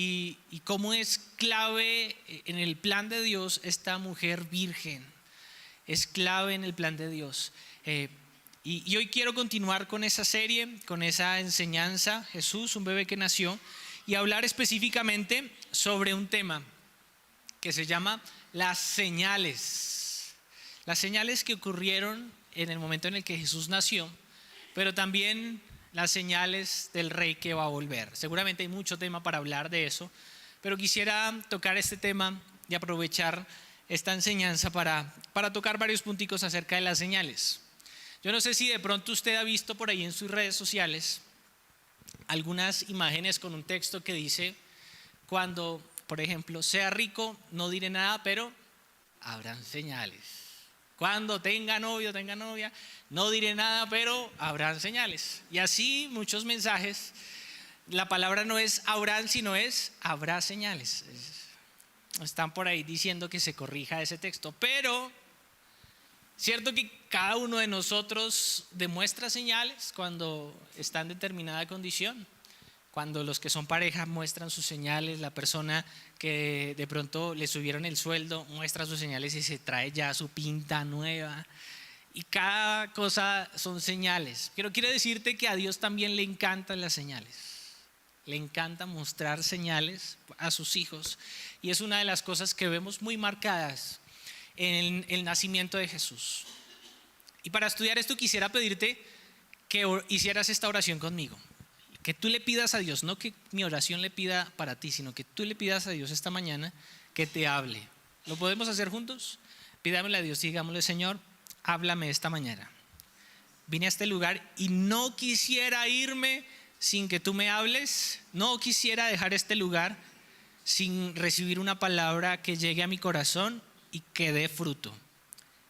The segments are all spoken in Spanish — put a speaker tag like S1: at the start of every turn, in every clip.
S1: y cómo es clave en el plan de Dios esta mujer virgen. Es clave en el plan de Dios. Y hoy quiero continuar con esa serie, con esa enseñanza, Jesús, un bebé que nació, y hablar específicamente sobre un tema que se llama las señales. Las señales que ocurrieron en el momento en el que Jesús nació, pero también las señales del rey que va a volver. Seguramente hay mucho tema para hablar de eso, pero quisiera tocar este tema y aprovechar esta enseñanza para tocar varios punticos acerca de las señales. Yo no sé si de pronto usted ha visto por ahí en sus redes sociales algunas imágenes con un texto que dice: cuando, por ejemplo, sea rico, no diré nada, pero habrán señales. Cuando tenga novio, tenga novia, no diré nada, pero habrán señales. Y así muchos mensajes. La palabra no es habrán, sino es habrá señales. Están por ahí diciendo que se corrija ese texto, pero cierto que cada uno de nosotros demuestra señales cuando está en determinada condición. Cuando los que son pareja muestran sus señales, la persona que de pronto le subieron el sueldo muestra sus señales y se trae ya su pinta nueva. Y cada cosa son señales. Pero quiero decirte que a Dios también le encantan las señales. Le encanta mostrar señales a sus hijos. Y es una de las cosas que vemos muy marcadas en el nacimiento de Jesús. Y para estudiar esto quisiera pedirte que hicieras esta oración conmigo. Que tú le pidas a Dios, no que mi oración le pida para ti, sino que tú le pidas a Dios esta mañana que te hable. ¿Lo podemos hacer juntos? Pidámosle a Dios y digámosle: Señor, háblame esta mañana. Vine a este lugar y no quisiera irme sin que tú me hables. No quisiera dejar este lugar sin recibir una palabra que llegue a mi corazón y que dé fruto.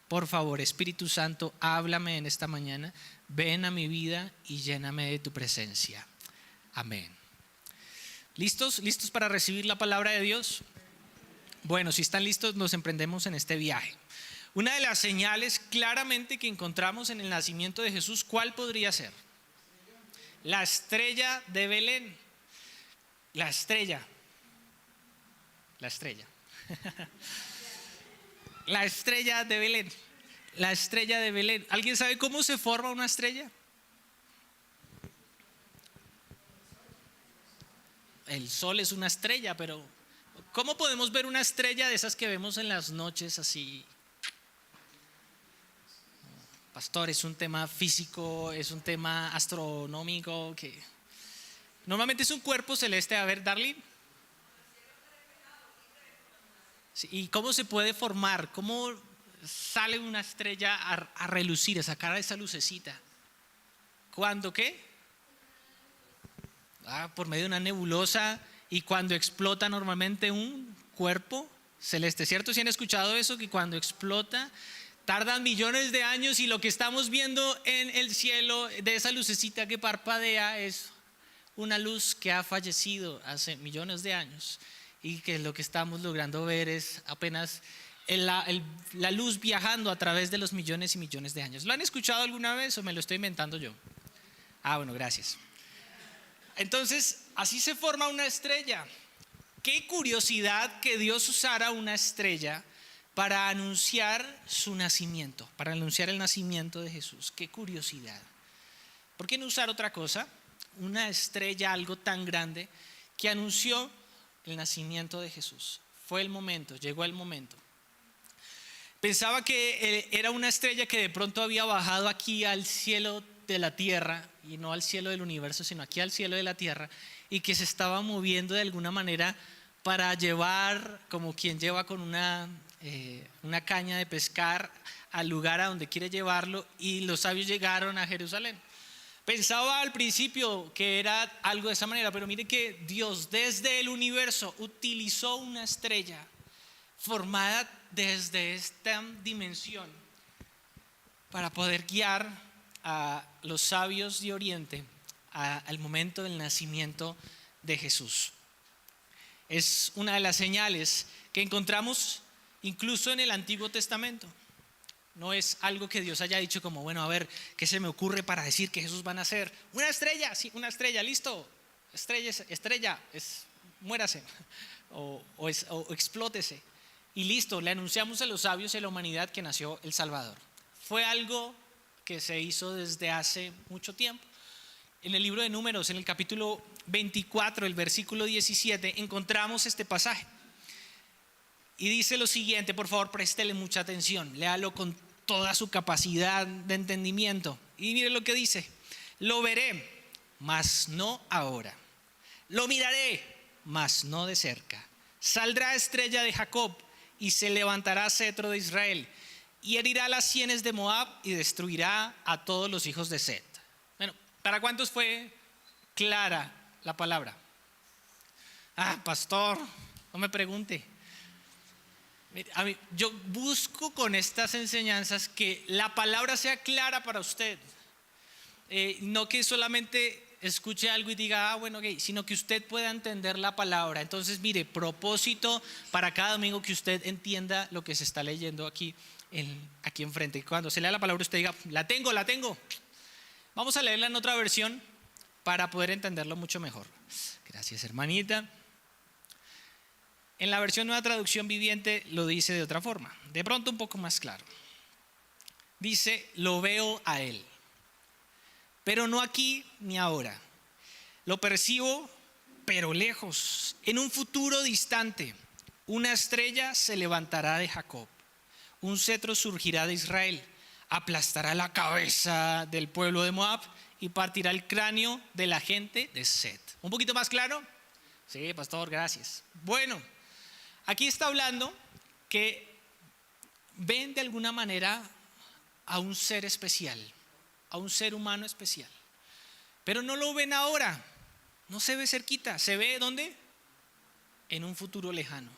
S1: Por favor, Espíritu Santo, háblame en esta mañana. Ven a mi vida y lléname de tu presencia. Amén. ¿Listos? ¿Listos para recibir la palabra de Dios? Bueno, si están listos, nos emprendemos en este viaje. Una de las señales claramente que encontramos en el nacimiento de Jesús, ¿cuál podría ser? La estrella de Belén. La estrella. La estrella. La estrella de Belén. La estrella de Belén. ¿Alguien sabe cómo se forma una estrella? El sol es una estrella, pero ¿cómo podemos ver una estrella de esas que vemos en las noches así? Pastor, es un tema físico, es un tema astronómico que normalmente es un cuerpo celeste. A ver, Darlene. Sí, ¿y cómo se puede formar? ¿Cómo sale una estrella a relucir, a sacar esa lucecita? ¿Cuándo qué? Por medio de una nebulosa, y cuando explota normalmente un cuerpo celeste, ¿cierto? ¿Sí han escuchado eso? Que cuando explota tardan millones de años y lo que estamos viendo en el cielo de esa lucecita que parpadea es una luz que ha fallecido hace millones de años y que lo que estamos logrando ver es apenas la luz viajando a través de los millones y millones de años. ¿Lo han escuchado alguna vez o me lo estoy inventando yo? Bueno, gracias. Entonces, así se forma una estrella. Qué curiosidad que Dios usara una estrella para anunciar su nacimiento, para anunciar el nacimiento de Jesús. Qué curiosidad. ¿Por qué no usar otra cosa? Una estrella, algo tan grande que anunció el nacimiento de Jesús. Fue el momento, llegó el momento. Pensaba que era una estrella que de pronto había bajado aquí al cielo de la tierra, y no al cielo del universo, sino aquí al cielo de la tierra, y que se estaba moviendo de alguna manera para llevar, como quien lleva con una caña de pescar al lugar a donde quiere llevarlo, y los sabios llegaron a Jerusalén. Pensaba al principio que era algo de esa manera, pero mire que Dios desde el universo utilizó una estrella formada desde esta dimensión para poder guiar a los sabios de Oriente al momento del nacimiento de Jesús. Es una de las señales que encontramos incluso en el Antiguo Testamento. No es algo que Dios haya dicho como, bueno, a ver, ¿qué se me ocurre para decir que Jesús va a nacer? Una estrella, sí, una estrella, listo. Estrella, muérase o explótese. Y listo, le anunciamos a los sabios y a la humanidad que nació el Salvador. Fue algo que se hizo desde hace mucho tiempo. En el libro de Números, en el capítulo 24, el versículo 17, encontramos este pasaje. Y dice lo siguiente, por favor, préstele mucha atención, léalo con toda su capacidad de entendimiento. Y mire lo que dice: lo veré, mas no ahora. Lo miraré, mas no de cerca. Saldrá estrella de Jacob y se levantará cetro de Israel. Y herirá las sienes de Moab y destruirá a todos los hijos de Set. Bueno, ¿para cuántos fue clara la palabra? Pastor, no me pregunte. Yo busco con estas enseñanzas que la palabra sea clara para usted. No que solamente escuche algo y diga, bueno, okay, sino que usted pueda entender la palabra. Entonces, mire, propósito para cada domingo, que usted entienda lo que se está leyendo aquí enfrente. Cuando se lea la palabra usted diga, la tengo. Vamos a leerla en otra versión para poder entenderlo mucho mejor. Gracias, hermanita. En la versión Nueva Traducción Viviente lo dice de otra forma, de pronto un poco más claro. Dice, lo veo a él, pero no aquí ni ahora. Lo percibo, pero lejos. En un futuro distante, una estrella se levantará de Jacob. Un cetro surgirá de Israel, aplastará la cabeza del pueblo de Moab y partirá el cráneo de la gente de Set. ¿Un poquito más claro? Sí, pastor, gracias. Bueno, aquí está hablando que ven de alguna manera a un ser especial, a un ser humano especial, pero no lo ven ahora, no se ve cerquita, se ve ¿dónde? En un futuro lejano.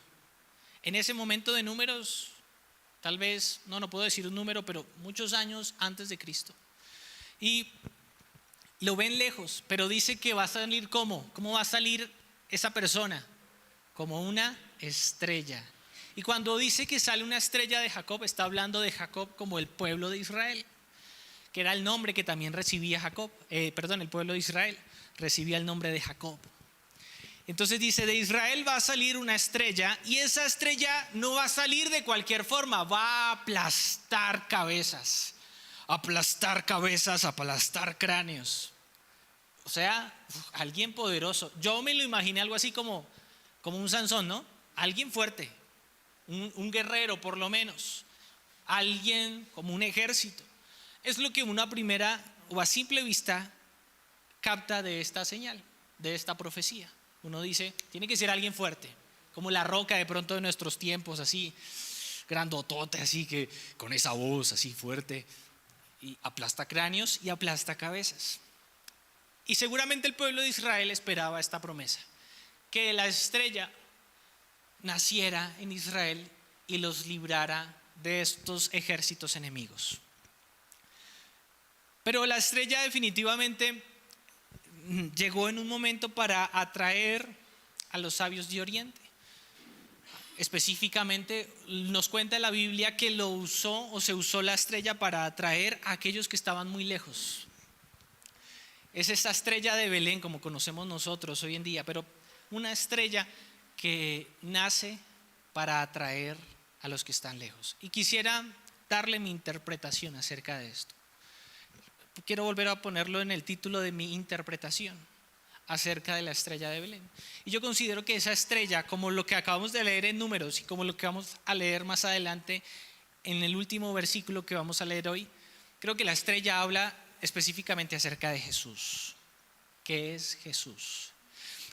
S1: En ese momento de Números, tal vez, no puedo decir un número, pero muchos años antes de Cristo. Y lo ven lejos, pero dice que va a salir ¿cómo? ¿Cómo va a salir esa persona? Como una estrella. Y cuando dice que sale una estrella de Jacob, está hablando de Jacob como el pueblo de Israel, que era el nombre que también recibía el pueblo de Israel recibía el nombre de Jacob. Entonces dice, de Israel va a salir una estrella, y esa estrella no va a salir de cualquier forma, va a aplastar cabezas, aplastar cráneos. O sea, alguien poderoso. Yo me lo imaginé algo así como un Sansón, ¿no? Alguien fuerte, un guerrero por lo menos, alguien como un ejército. Es lo que una primera o a simple vista capta de esta señal, de esta profecía. Uno dice, tiene que ser alguien fuerte, como La Roca de pronto de nuestros tiempos, así grandotote, así que con esa voz así fuerte, y aplasta cráneos y aplasta cabezas. Y seguramente el pueblo de Israel esperaba esta promesa, que la estrella naciera en Israel y los librara de estos ejércitos enemigos. Pero la estrella definitivamente llegó en un momento para atraer a los sabios de Oriente. Específicamente nos cuenta la Biblia que se usó la estrella para atraer a aquellos que estaban muy lejos. Es esta estrella de Belén como conocemos nosotros hoy en día, pero una estrella que nace para atraer a los que están lejos. Y quisiera darle mi interpretación acerca de esto. Quiero volver a ponerlo en el título de mi interpretación acerca de la estrella de Belén. Y yo considero que esa estrella, como lo que acabamos de leer en Números y como lo que vamos a leer más adelante en el último versículo que vamos a leer hoy, creo que la estrella habla específicamente acerca de Jesús. ¿Qué es Jesús?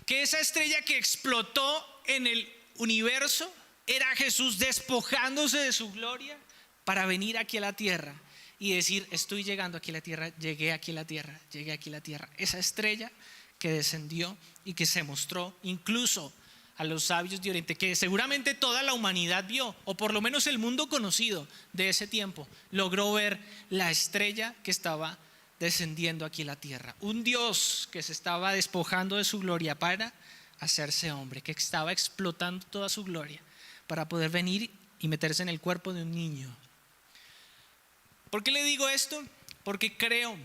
S1: Que esa estrella que explotó en el universo era Jesús despojándose de su gloria para venir aquí a la tierra y decir, estoy llegando aquí a la tierra, llegué aquí a la tierra, llegué aquí a la tierra. Esa estrella que descendió y que se mostró incluso a los sabios de Oriente, que seguramente toda la humanidad vio, o por lo menos el mundo conocido de ese tiempo, logró ver la estrella que estaba descendiendo aquí a la tierra. Un Dios que se estaba despojando de su gloria para hacerse hombre, que estaba explotando toda su gloria para poder venir y meterse en el cuerpo de un niño. ¿Por qué le digo esto? Porque creo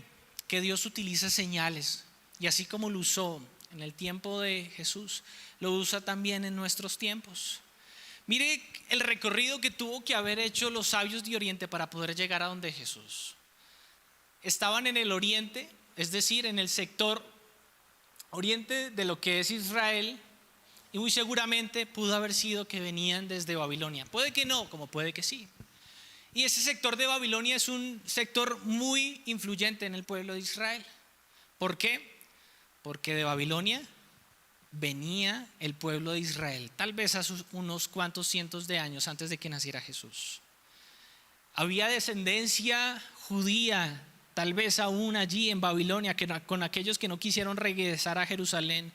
S1: que Dios utiliza señales, y así como lo usó en el tiempo de Jesús, lo usa también en nuestros tiempos. Mire el recorrido que tuvo que haber hecho los sabios de Oriente para poder llegar a donde Jesús. Estaban en el oriente, es decir, en el sector oriente de lo que es Israel, y muy seguramente pudo haber sido que venían desde Babilonia. Puede que no, como puede que sí. Y ese sector de Babilonia es un sector muy influyente en el pueblo de Israel. ¿Por qué? Porque de Babilonia venía el pueblo de Israel, tal vez hace unos cuantos cientos de años antes de que naciera Jesús. Había descendencia judía, tal vez aún allí en Babilonia, con aquellos que no quisieron regresar a Jerusalén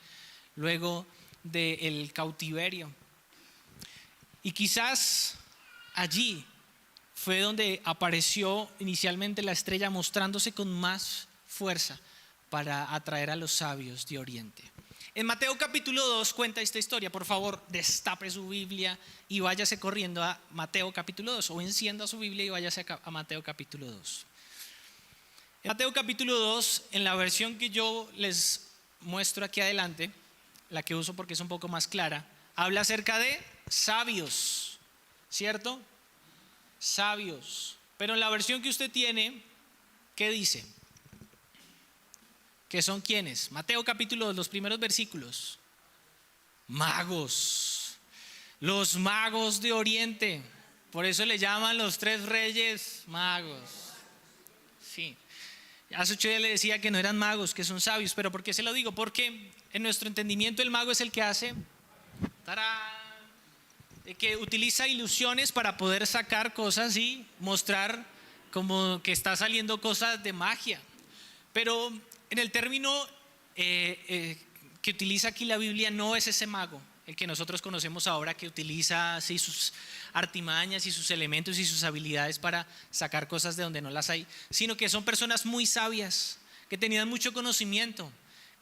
S1: luego del cautiverio. Y quizás allí fue donde apareció inicialmente la estrella, mostrándose con más fuerza para atraer a los sabios de Oriente. En Mateo capítulo 2 cuenta esta historia. Por favor, destape su Biblia y váyase corriendo a Mateo capítulo 2, o encienda su Biblia y váyase a Mateo capítulo 2. En Mateo capítulo 2, en la versión que yo les muestro aquí adelante, la que uso porque es un poco más clara, habla acerca de sabios, ¿cierto? Sabios. Pero en la versión que usted tiene, ¿qué dice? ¿Que son quiénes? Mateo capítulo 2, los primeros versículos. Magos. Los magos de Oriente. Por eso le llaman los tres reyes magos. Sí. Hace 8 días le decía que no eran magos, que son sabios. ¿Pero por qué se lo digo? Porque en nuestro entendimiento el mago es el que hace que utiliza ilusiones para poder sacar cosas y mostrar como que está saliendo cosas de magia. Pero en el término que utiliza aquí la Biblia no es ese mago, el que nosotros conocemos ahora, que utiliza así sus artimañas y sus elementos y sus habilidades para sacar cosas de donde no las hay, sino que son personas muy sabias, que tenían mucho conocimiento,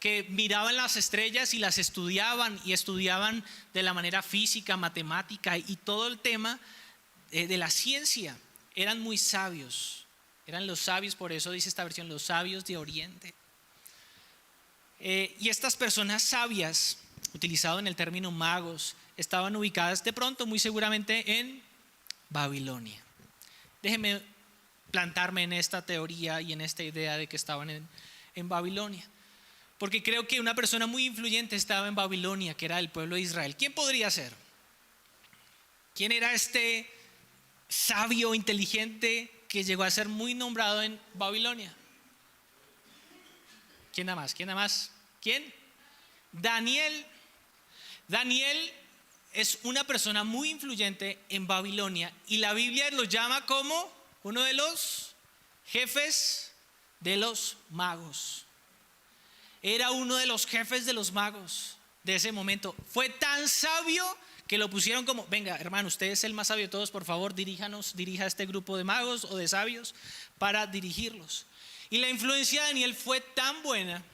S1: que miraban las estrellas y las estudiaban, y estudiaban de la manera física, matemática y todo el tema de la ciencia. Eran muy sabios, eran los sabios, por eso dice esta versión, los sabios de Oriente. Y estas personas sabias, utilizado en el término magos, estaban ubicadas de pronto muy seguramente en Babilonia. Déjenme plantarme en esta teoría y en esta idea de que estaban en Babilonia, porque creo que una persona muy influyente estaba en Babilonia, que era el pueblo de Israel. ¿Quién podría ser? ¿Quién era este sabio, inteligente, que llegó a ser muy nombrado en Babilonia? ¿Quién da más? ¿Quién da más? ¿Quién? Daniel. Daniel es una persona muy influyente en Babilonia, y la Biblia lo llama como uno de los jefes de los magos. Era uno de los jefes de los magos de ese momento. Fue tan sabio que lo pusieron como: venga, hermano, usted es el más sabio de todos, por favor, dirija a este grupo de magos o de sabios para dirigirlos. Y la influencia de Daniel fue tan buena,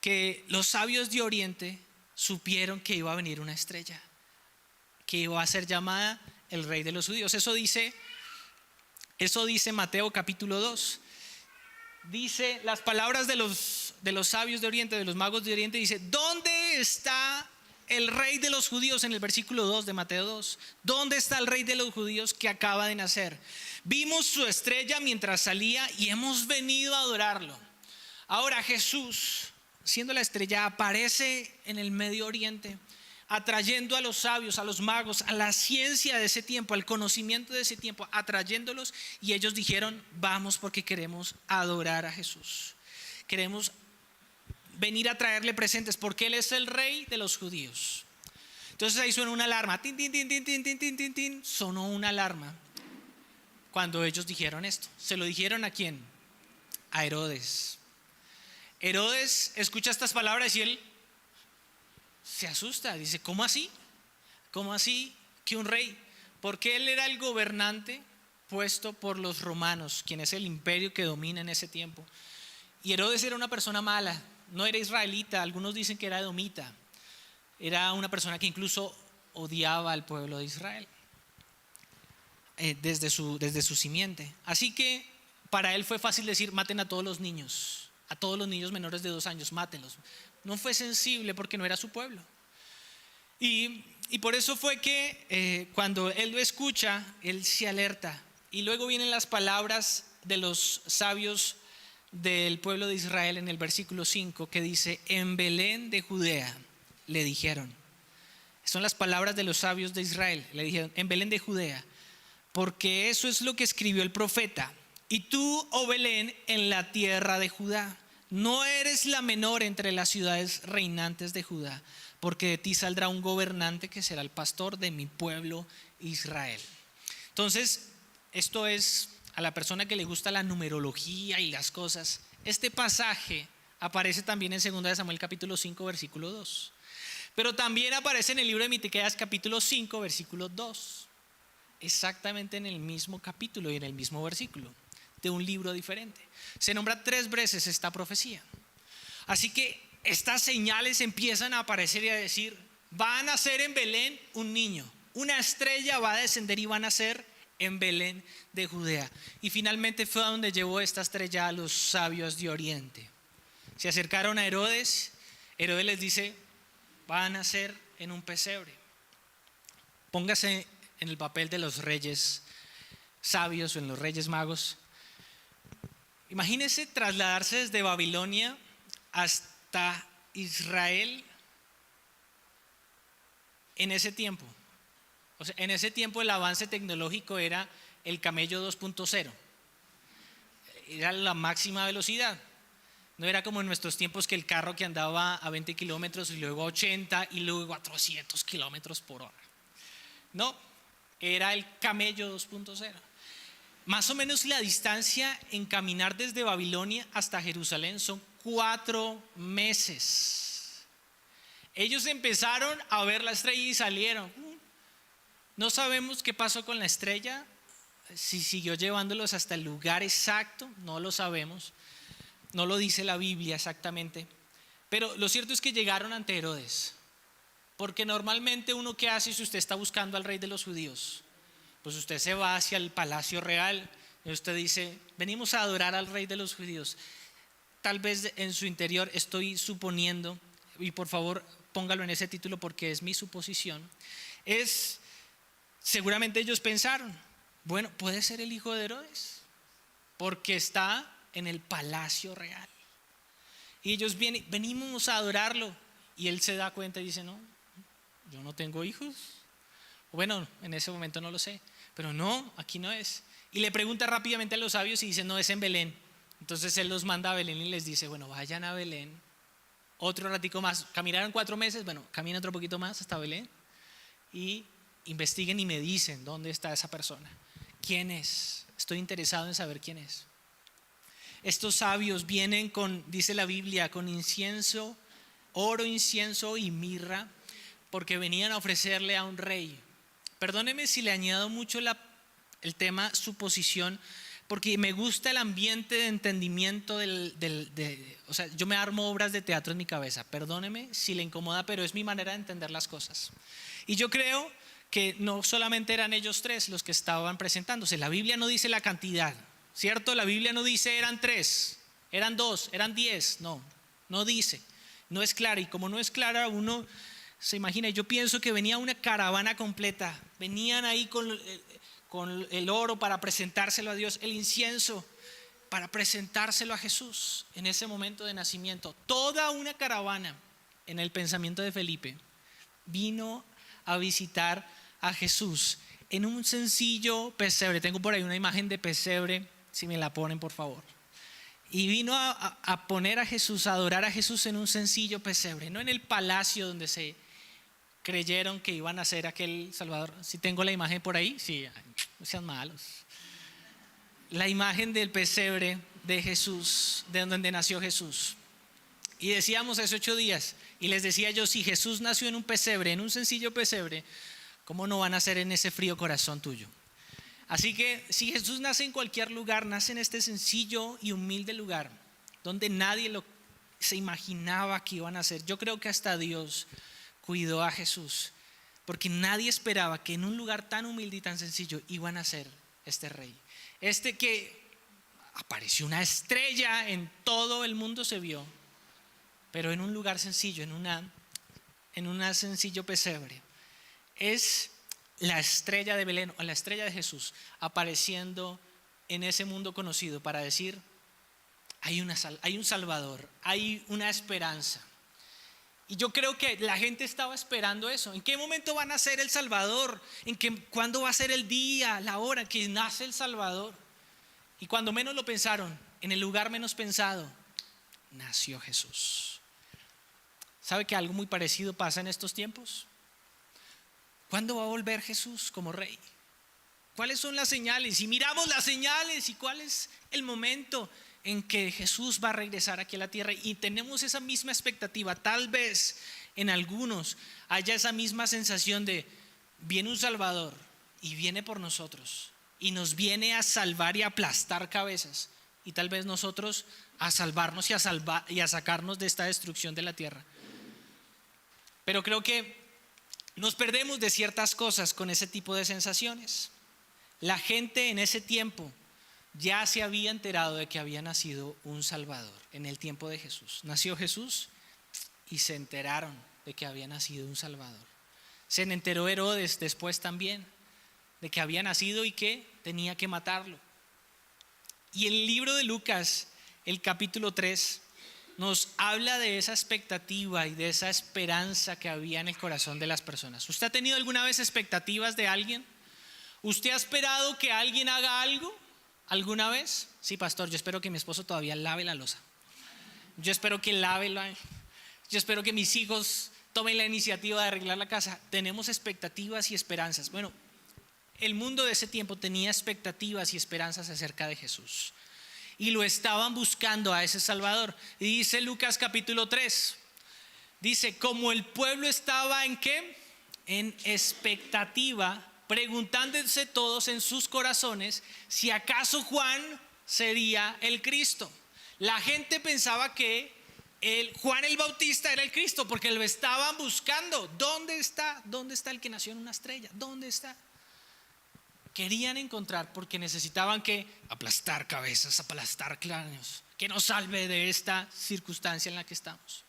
S1: que los sabios de Oriente supieron que iba a venir una estrella, que iba a ser llamada el rey de los judíos. Eso dice Mateo capítulo 2. Dice las palabras de los sabios de Oriente, de los magos de Oriente. Dice: ¿dónde está el rey de los judíos? En el versículo 2 de Mateo 2. ¿Dónde está el rey de los judíos que acaba de nacer? Vimos su estrella mientras salía y hemos venido a adorarlo. Ahora Jesús, siendo la estrella, aparece en el Medio Oriente, atrayendo a los sabios, a los magos, a la ciencia de ese tiempo, al conocimiento de ese tiempo, atrayéndolos. Y ellos dijeron: vamos, porque queremos adorar a Jesús, queremos venir a traerle presentes, porque Él es el rey de los judíos. Entonces ahí suena una alarma, tin, tin, tin, tin, tin, tin, tin, tin, tin. Sonó una alarma cuando ellos dijeron esto. ¿Se lo dijeron a quién? A Herodes. Herodes escucha estas palabras y él se asusta. Dice: ¿cómo así? ¿Cómo así que un rey? Porque él era el gobernante puesto por los romanos, quien es el imperio que domina en ese tiempo. Y Herodes era una persona mala, no era israelita, algunos dicen que era edomita. Era una persona que incluso odiaba al pueblo de Israel desde su simiente. Así que para él fue fácil decir: maten a todos los niños, a todos los niños menores de 2 años, mátenlos. No fue sensible porque no era su pueblo. Y por eso fue que cuando él lo escucha, él se alerta. Y luego vienen las palabras de los sabios del pueblo de Israel en el versículo 5, que dice: en Belén de Judea le dijeron. Son las palabras de los sabios de Israel. Le dijeron: en Belén de Judea, porque eso es lo que escribió el profeta. Y tú, oh Belén, en la tierra de Judá, no eres la menor entre las ciudades reinantes de Judá, porque de ti saldrá un gobernante que será el pastor de mi pueblo Israel. Entonces, esto es a la persona que le gusta la numerología y las cosas. Este pasaje aparece también en 2 de Samuel capítulo 5 versículo 2. Pero también aparece en el libro de Miqueas capítulo 5 versículo 2. Exactamente en el mismo capítulo y en el mismo versículo, de un libro diferente. Se nombra 3 veces esta profecía. Así que estas señales empiezan a aparecer y a decir: va a nacer en Belén un niño, una estrella va a descender y va a nacer en Belén de Judea. Y finalmente fue a donde llevó esta estrella a los sabios de Oriente. Se acercaron a Herodes. Herodes les dice: va a nacer en un pesebre. Póngase en el papel de los reyes sabios o en los reyes magos. Imagínese trasladarse desde Babilonia hasta Israel en ese tiempo. O sea, en ese tiempo el avance tecnológico era el camello 2.0. Era la máxima velocidad. No era como en nuestros tiempos, que el carro que andaba a 20 kilómetros y luego a 80 y luego a 400 kilómetros por hora. No, era el camello 2.0. Más o menos la distancia en caminar desde Babilonia hasta Jerusalén son 4 meses. Ellos empezaron a ver la estrella y salieron. No sabemos qué pasó con la estrella, si siguió llevándolos hasta el lugar exacto, no lo sabemos. No lo dice la Biblia exactamente. Pero lo cierto es que llegaron ante Herodes. Porque normalmente uno, ¿qué hace si usted está buscando al rey de los judíos? Pues usted se va hacia el palacio real y usted dice: venimos a adorar al rey de los judíos. Tal vez en su interior estoy suponiendo, y por favor póngalo en ese título porque es mi suposición, seguramente ellos pensaron: bueno, puede ser el hijo de Herodes, porque está en el palacio real. Y ellos venimos a adorarlo. Y él se da cuenta y dice: no, yo no tengo hijos. Bueno, en ese momento no lo sé, pero no, aquí no es. Y le pregunta rápidamente a los sabios y dice: no, es en Belén. Entonces él los manda a Belén y les dice: bueno, vayan a Belén otro ratico más. Caminaron 4 meses, bueno, caminen otro poquito más hasta Belén y investiguen y me dicen dónde está esa persona. ¿Quién es? Estoy interesado en saber quién es. Estos sabios vienen con, dice la Biblia, con incienso, oro, incienso y mirra, porque venían a ofrecerle a un rey. Perdóneme si le añado mucho el tema suposición, porque me gusta el ambiente de entendimiento o sea, yo me armo obras de teatro en mi cabeza. Perdóneme si le incomoda, pero es mi manera de entender las cosas. Y yo creo que no solamente eran ellos 3 los que estaban presentándose. La Biblia no dice la cantidad, ¿cierto? La Biblia no dice eran 3, eran 2, eran 10. No dice, no es clara. Y como no es clara, uno se imagina. Yo pienso que venía una caravana completa. Venían ahí con el oro para presentárselo a Dios, el incienso para presentárselo a Jesús en ese momento de nacimiento. Toda una caravana, en el pensamiento de Felipe, vino a visitar a Jesús en un sencillo pesebre. Tengo por ahí una imagen de pesebre, si me la ponen por favor. Y vino a poner a Jesús, a adorar a Jesús en un sencillo pesebre, no en el palacio donde se creyeron que iban a ser aquel Salvador. Si tengo la imagen por ahí, sí, no sean malos. La imagen del pesebre de Jesús, de donde nació Jesús. Y decíamos hace 8 días, y les decía yo: si Jesús nació en un pesebre, en un sencillo pesebre, ¿cómo no van a nacer en ese frío corazón tuyo? Así que si Jesús nace en cualquier lugar, nace en este sencillo y humilde lugar, donde nadie se imaginaba que iban a nacer. Yo creo que hasta Dios cuidó a Jesús, porque nadie esperaba que en un lugar tan humilde y tan sencillo iba a nacer este rey. Que apareció una estrella, en todo el mundo se vio, pero en un lugar sencillo, en un sencillo pesebre. Es la estrella de Belén o la estrella de Jesús apareciendo en ese mundo conocido para decir: hay un Salvador, hay una esperanza. Y yo creo que la gente estaba esperando eso. ¿En qué momento va a nacer el Salvador? ¿Cuándo va a ser el día, la hora que nace el Salvador? Y cuando menos lo pensaron, en el lugar menos pensado, nació Jesús. ¿Sabe que algo muy parecido pasa en estos tiempos? ¿Cuándo va a volver Jesús como rey? ¿Cuáles son las señales? Y miramos las señales y cuál es el momento en que Jesús va a regresar aquí a la tierra, y tenemos esa misma expectativa. Tal vez en algunos haya esa misma sensación de: viene un Salvador y viene por nosotros y nos viene a salvar y a aplastar cabezas, y tal vez nosotros a salvarnos y a sacarnos de esta destrucción de la tierra. Pero creo que nos perdemos de ciertas cosas con ese tipo de sensaciones. La gente en ese tiempo ya se había enterado de que había nacido un Salvador en el tiempo de Jesús. Nació Jesús y se enteraron de que había nacido un Salvador. Se enteró Herodes después también de que había nacido y que tenía que matarlo. Y el libro de Lucas, el capítulo 3, nos habla de esa expectativa y de esa esperanza que había en el corazón de las personas. ¿Usted ha tenido alguna vez expectativas de alguien? ¿Usted ha esperado que alguien haga algo alguna vez? Sí, pastor, yo espero que mi esposo todavía lave la loza. Yo espero que yo espero que mis hijos tomen la iniciativa de arreglar la casa. Tenemos expectativas y esperanzas. Bueno, el mundo de ese tiempo tenía expectativas y esperanzas acerca de Jesús, y lo estaban buscando a ese Salvador. Y dice Lucas capítulo 3, dice: como el pueblo estaba ¿en qué? En expectativa, preguntándose todos en sus corazones si acaso Juan sería el Cristo. La gente pensaba que Juan el Bautista era el Cristo, porque lo estaban buscando. ¿Dónde está? ¿Dónde está el que nació en una estrella? ¿Dónde está? Querían encontrar, porque necesitaban que aplastar cabezas, aplastar cráneos, que nos salve de esta circunstancia en la que estamos.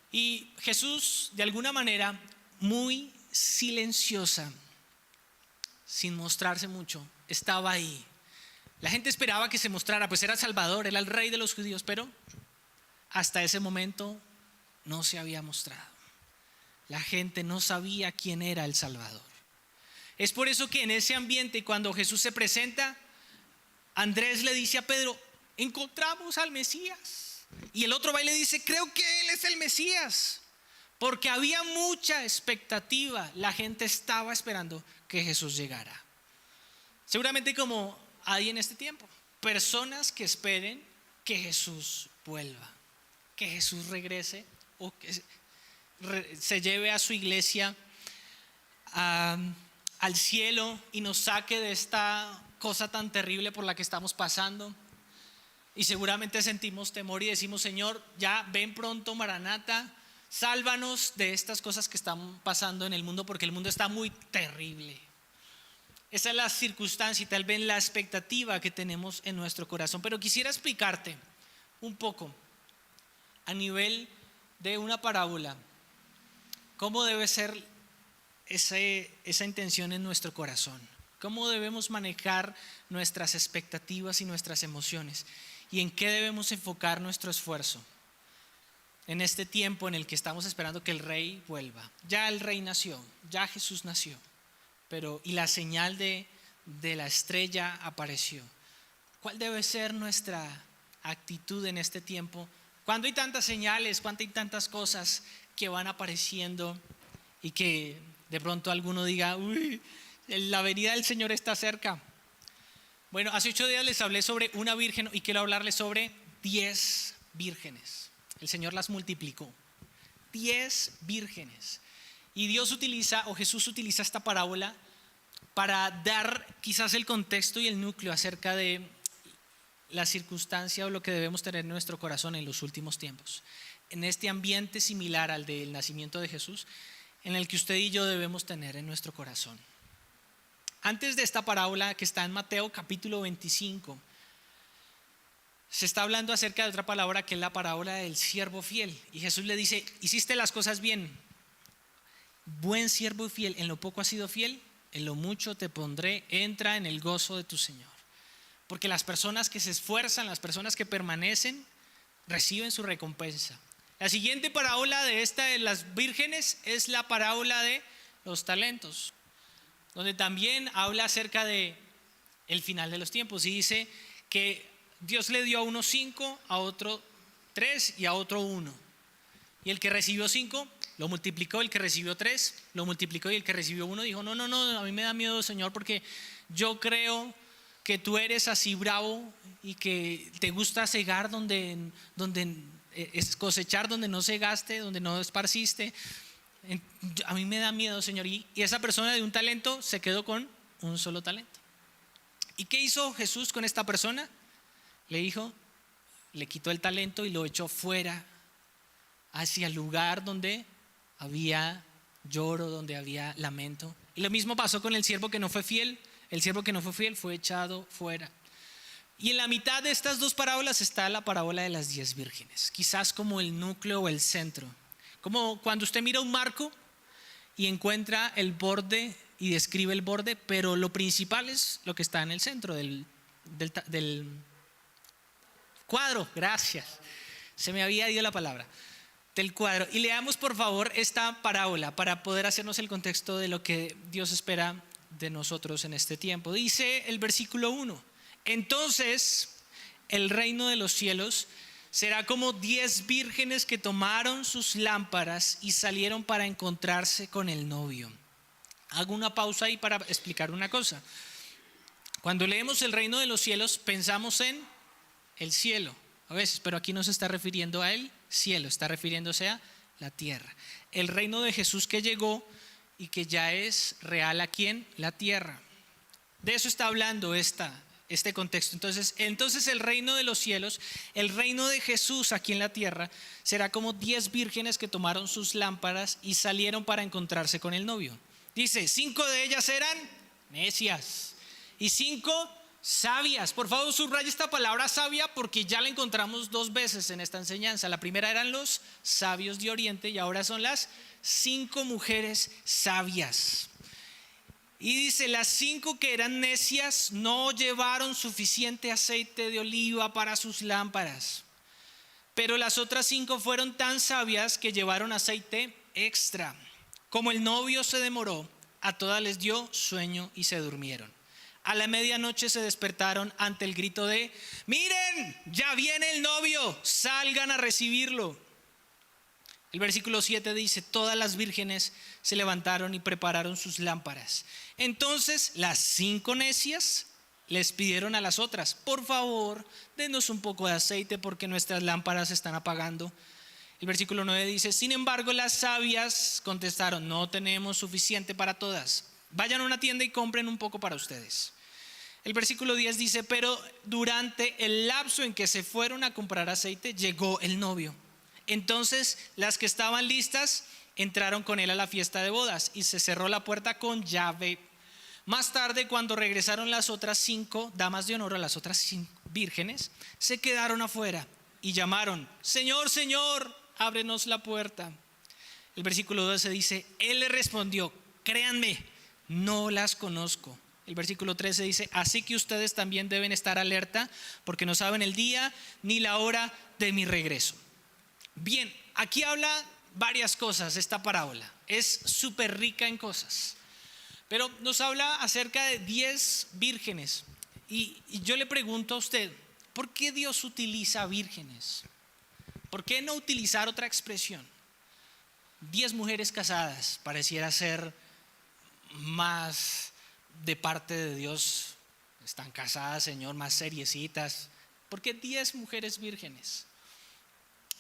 S1: Y Jesús, de alguna manera muy silenciosa, sin mostrarse mucho, estaba ahí. La gente esperaba que se mostrara, pues era Salvador, era el rey de los judíos, pero hasta ese momento no se había mostrado. La gente no sabía quién era el Salvador. Es por eso que en ese ambiente, cuando Jesús se presenta, Andrés le dice a Pedro: encontramos al Mesías. Y el otro va y le dice: creo que él es el Mesías. Porque había mucha expectativa. La gente estaba esperando que Jesús llegara. Seguramente como hay en este tiempo, personas que esperen que Jesús vuelva, que Jesús regrese, o que se lleve a su iglesia al cielo y nos saque de esta cosa tan terrible por la que estamos pasando. Y seguramente sentimos temor y decimos: Señor, ya ven pronto, Maranata, sálvanos de estas cosas que están pasando en el mundo, porque el mundo está muy terrible. Esa es la circunstancia y tal vez la expectativa que tenemos en nuestro corazón. Pero quisiera explicarte un poco, a nivel de una parábola, cómo debe ser esa intención en nuestro corazón, cómo debemos manejar nuestras expectativas y nuestras emociones, y en qué debemos enfocar nuestro esfuerzo en este tiempo en el que estamos esperando que el rey vuelva. Ya el rey nació, ya Jesús nació, y la señal de la estrella apareció. ¿Cuál debe ser nuestra actitud en este tiempo? Cuando hay tantas señales, cuando hay tantas cosas que van apareciendo, y que de pronto alguno diga: uy, la venida del Señor está cerca. Bueno, hace 8 días les hablé sobre una virgen y quiero hablarles sobre 10 vírgenes. El Señor las multiplicó. 10 vírgenes. Y Jesús utiliza esta parábola para dar quizás el contexto y el núcleo acerca de la circunstancia o lo que debemos tener en nuestro corazón en los últimos tiempos. En este ambiente similar al del nacimiento de Jesús, en el que usted y yo debemos tener en nuestro corazón. Antes de esta parábola que está en Mateo capítulo 25, se está hablando acerca de otra palabra que es la parábola del siervo fiel. Y Jesús le dice: hiciste las cosas bien, buen siervo fiel, en lo poco has sido fiel, en lo mucho te pondré, entra en el gozo de tu Señor. Porque las personas que se esfuerzan, las personas que permanecen, reciben su recompensa. La siguiente parábola de esta de las vírgenes es la parábola de los talentos, donde también habla acerca de el final de los tiempos, y dice que Dios le dio a uno 5, a otro 3 y a otro 1. Y el que recibió 5 lo multiplicó, el que recibió 3 lo multiplicó, y el que recibió 1 dijo: no, a mí me da miedo, Señor, porque yo creo que tú eres así bravo y que te gusta cegar donde es cosechar donde no cegaste, donde no esparciste. A mí me da miedo, Señor. Y esa persona de un talento se quedó con un solo talento. ¿Y qué hizo Jesús con esta persona? Le quitó el talento y lo echó fuera, hacia el lugar donde había lloro, donde había lamento. Y lo mismo pasó con el siervo que no fue fiel. El siervo que no fue fiel fue echado fuera. Y en la mitad de estas dos parábolas está la parábola de las 10 vírgenes, quizás como el núcleo o el centro. Como cuando usted mira un marco y encuentra el borde y describe el borde, pero lo principal es lo que está en el centro del cuadro. Gracias, se me había ido la palabra. Del cuadro. Y leamos por favor esta parábola para poder hacernos el contexto de lo que Dios espera de nosotros en este tiempo. Dice el versículo 1: entonces el reino de los cielos será como 10 vírgenes que tomaron sus lámparas y salieron para encontrarse con el novio. Hago una pausa ahí para explicar una cosa. Cuando leemos el reino de los cielos pensamos en el cielo a veces, pero aquí no se está refiriendo a el cielo, está refiriéndose a la tierra. El reino de Jesús que llegó y que ya es real aquí en la tierra. De eso está hablando este contexto. Entonces el reino de los cielos, el reino de Jesús aquí en la tierra, será como 10 vírgenes que tomaron sus lámparas y salieron para encontrarse con el novio. Dice: 5 de ellas eran necias y 5 sabias. Por favor, subraya esta palabra sabia porque ya la encontramos 2 veces en esta enseñanza. La primera eran los sabios de Oriente y ahora son las 5 mujeres sabias. Y dice: las 5 que eran necias no llevaron suficiente aceite de oliva para sus lámparas, pero las otras 5 fueron tan sabias que llevaron aceite extra. Como el novio se demoró, a todas les dio sueño y se durmieron. A la medianoche se despertaron ante el grito de: miren, ya viene el novio, salgan a recibirlo. El versículo 7 dice: todas las vírgenes se levantaron y prepararon sus lámparas. Entonces las 5 necias les pidieron a las otras: por favor, denos un poco de aceite porque nuestras lámparas se están apagando. El versículo 9 dice: sin embargo, las sabias contestaron: no tenemos suficiente para todas. Vayan a una tienda y compren un poco para ustedes. El versículo 10 dice: pero durante el lapso en que se fueron a comprar aceite, llegó el novio. Entonces las que estaban listas entraron con él a la fiesta de bodas y se cerró la puerta con llave. Más tarde, cuando regresaron las otras 5 damas de honor, a las otras 5 vírgenes, se quedaron afuera y llamaron: Señor, Señor, ábrenos la puerta. El versículo 12 dice: él le respondió: créanme, no las conozco. El versículo 13 dice: así que ustedes también deben estar alerta porque no saben el día ni la hora de mi regreso. Bien, aquí habla varias cosas esta parábola. Es súper rica en cosas, pero nos habla acerca de 10 vírgenes. Y yo le pregunto a usted: ¿por qué Dios utiliza vírgenes? ¿Por qué no utilizar otra expresión? 10 mujeres casadas pareciera ser más de parte de Dios. Están casadas, Señor, más seriecitas. ¿Por qué 10 mujeres vírgenes?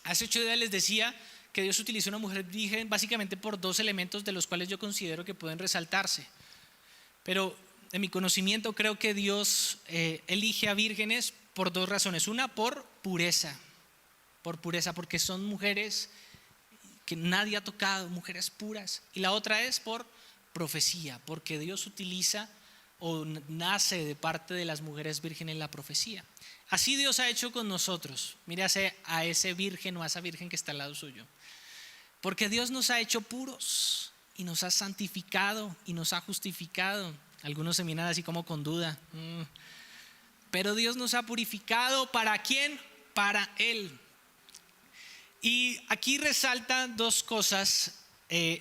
S1: Hace 8 días les decía que Dios utilizó una mujer virgen básicamente por 2 elementos de los cuales yo considero que pueden resaltarse. Pero en mi conocimiento creo que Dios elige a vírgenes por 2 razones. Una, por pureza, porque son mujeres que nadie ha tocado, mujeres puras. Y la otra es por profecía, porque Dios utiliza o nace de parte de las mujeres vírgenes la profecía. Así Dios ha hecho con nosotros. Mírase a ese virgen o a esa virgen que está al lado suyo. Porque Dios nos ha hecho puros y nos ha santificado y nos ha justificado. Algunos se miran así como con duda. Pero Dios nos ha purificado. ¿Para quién? Para Él. Y aquí resaltan dos cosas,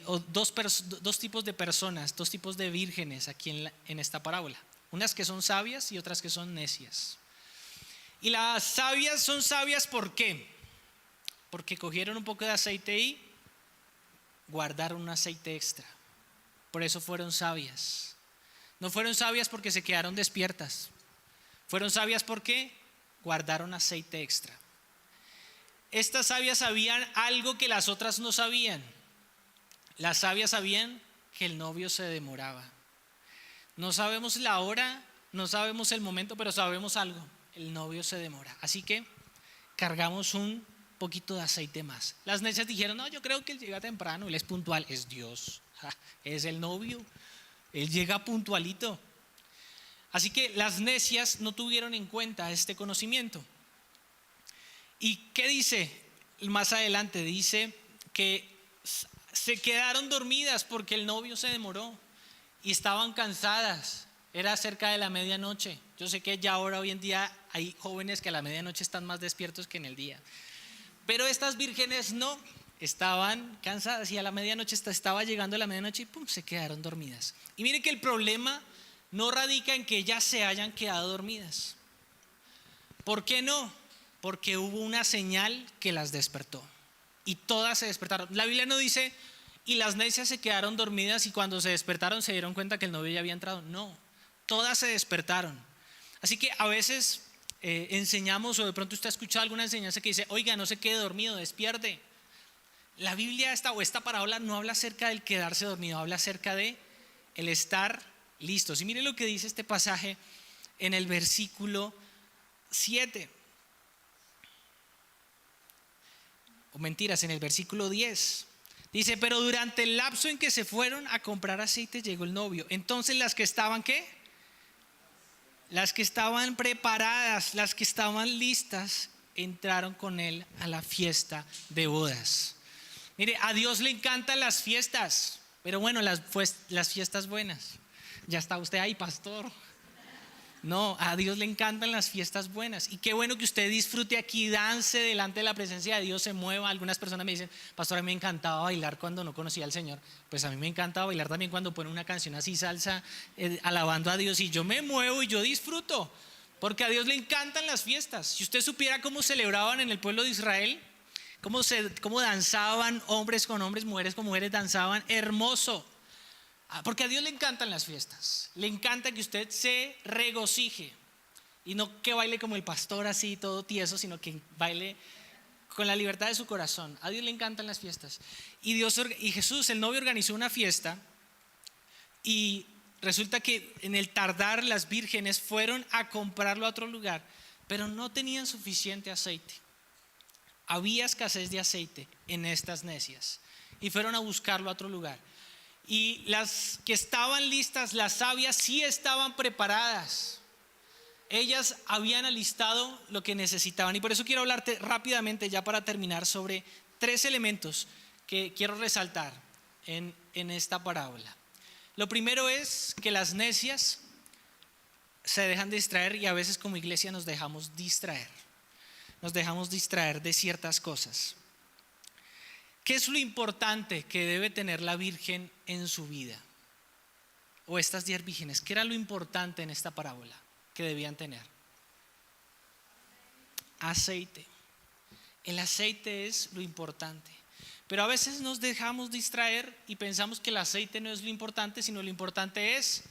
S1: o dos tipos de personas, dos tipos de vírgenes aquí en esta parábola. Unas que son sabias y otras que son necias. Y las sabias son sabias ¿por qué? Porque cogieron un poco de aceite y guardaron un aceite extra. Por eso fueron sabias. No fueron sabias porque se quedaron despiertas. Fueron sabias porque guardaron aceite extra. Estas sabias sabían algo que las otras no sabían. Las sabias sabían que el novio se demoraba. No sabemos la hora, no sabemos el momento, pero sabemos algo. El novio se demora. Así que cargamos un poquito de aceite más. Las necias dijeron, no, yo creo que él llega temprano, él es puntual. Es Dios, es el novio, él llega puntualito. Así que las necias no tuvieron en cuenta este conocimiento. ¿Y qué dice más adelante? Dice que se quedaron dormidas porque el novio se demoró y estaban cansadas. Era cerca de la medianoche. Yo sé que ya ahora hoy en día hay jóvenes que a la medianoche están más despiertos que en el día. Pero estas vírgenes no, estaban cansadas y a la medianoche estaba llegando la medianoche y pum, se quedaron dormidas. Y mire que el problema no radica en que ellas se hayan quedado dormidas. ¿Por qué no? Porque hubo una señal que las despertó y todas se despertaron. La Biblia no dice y las necias se quedaron dormidas y cuando se despertaron se dieron cuenta que el novio ya había entrado. No, todas se despertaron. Así que a veces enseñamos, o de pronto usted ha escuchado alguna enseñanza que dice, oiga, no se quede dormido, despierte. La Biblia esta parábola no habla acerca del quedarse dormido, habla acerca de el estar listos. Y mire lo que dice este pasaje en el versículo 7. O mentiras, en el versículo 10. Dice, pero durante el lapso en que se fueron a comprar aceite llegó el novio. Entonces las que estaban, ¿qué? Las que estaban preparadas, las que estaban listas, entraron con él a la fiesta de bodas. Mire, a Dios le encantan las fiestas, pero bueno, las fiestas buenas. Ya está usted ahí, pastor. No, a Dios le encantan las fiestas buenas. Y qué bueno que usted disfrute aquí, dance delante de la presencia de Dios, se mueva. Algunas personas me dicen, pastor, a mí me encantaba bailar cuando no conocía al Señor. Pues a mí me encantaba bailar también cuando pone una canción así, salsa, alabando a Dios. Y yo me muevo y yo disfruto, porque a Dios le encantan las fiestas. Si usted supiera cómo celebraban en el pueblo de Israel, cómo danzaban hombres con hombres, mujeres con mujeres, danzaban hermoso. Porque a Dios le encantan las fiestas. Le encanta que usted se regocije. Y no que baile como el pastor así todo tieso, sino que baile con la libertad de su corazón. A Dios le encantan las fiestas. Y Jesús, el novio, organizó una fiesta. Y resulta que en el tardar las vírgenes fueron a comprarlo a otro lugar, pero no tenían suficiente aceite. Había escasez de aceite en estas necias. Y fueron a buscarlo a otro lugar. Y las que estaban listas, las sabias, sí estaban preparadas. Ellas habían alistado lo que necesitaban. Y por eso quiero hablarte rápidamente, ya para terminar, sobre 3 elementos que quiero resaltar en esta parábola. Lo primero es que las necias se dejan distraer, y a veces como iglesia nos dejamos distraer. Nos dejamos distraer de ciertas cosas. ¿Qué es lo importante que debe tener la virgen en su vida? O estas 10 vírgenes, ¿qué era lo importante en esta parábola que debían tener? Aceite. El aceite es lo importante. Pero a veces nos dejamos distraer y pensamos que el aceite no es lo importante, sino lo importante es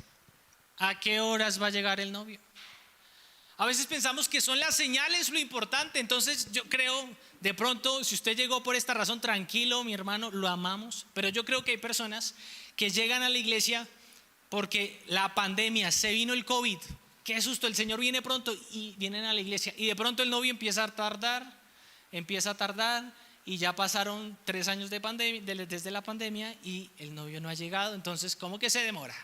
S1: a qué horas va a llegar el novio. A veces pensamos que son las señales lo importante. Entonces yo creo, de pronto, si usted llegó por esta razón, tranquilo, mi hermano, lo amamos. Pero yo creo que hay personas que llegan a la iglesia porque la pandemia, se vino el COVID. Qué susto, el Señor viene pronto, y vienen a la iglesia. Y de pronto el novio empieza a tardar. Y ya pasaron 3 años de pandemia, desde la pandemia, y el novio no ha llegado. Entonces, ¿cómo que se demora?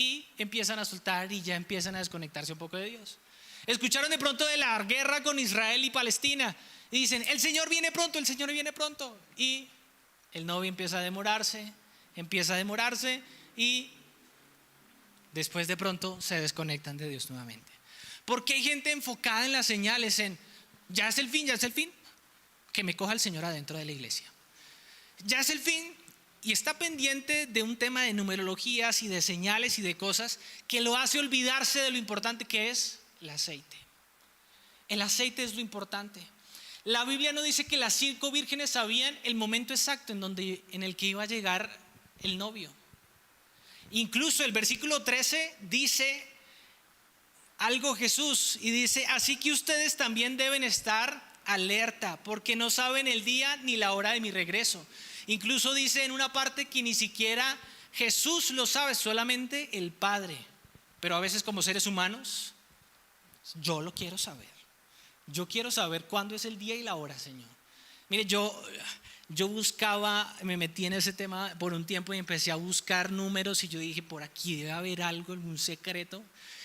S1: y empiezan a soltar y ya empiezan a desconectarse un poco de Dios. Escucharon de pronto de la guerra con Israel y Palestina y dicen, el Señor viene pronto, el Señor viene pronto. Y el novio empieza a demorarse y después de pronto se desconectan de Dios nuevamente. Porque hay gente enfocada en las señales, en ya es el fin, que me coja el Señor adentro de la iglesia. Ya es el fin y está pendiente de un tema de numerologías y de señales y de cosas que lo hace olvidarse de lo importante que es el aceite. El aceite es lo importante. La Biblia no dice que las 5 vírgenes sabían el momento exacto en el que iba a llegar el novio. Incluso el versículo 13 dice algo Jesús y dice, así que ustedes también deben estar alerta porque no saben el día ni la hora de mi regreso. Incluso dice en una parte que ni siquiera Jesús lo sabe, solamente el Padre. Pero a veces como seres humanos, yo lo quiero saber. Yo quiero saber cuándo es el día y la hora, Señor. Mire, yo buscaba, me metí en ese tema por un tiempo y empecé a buscar números y yo dije, por aquí debe haber algo, algún secreto.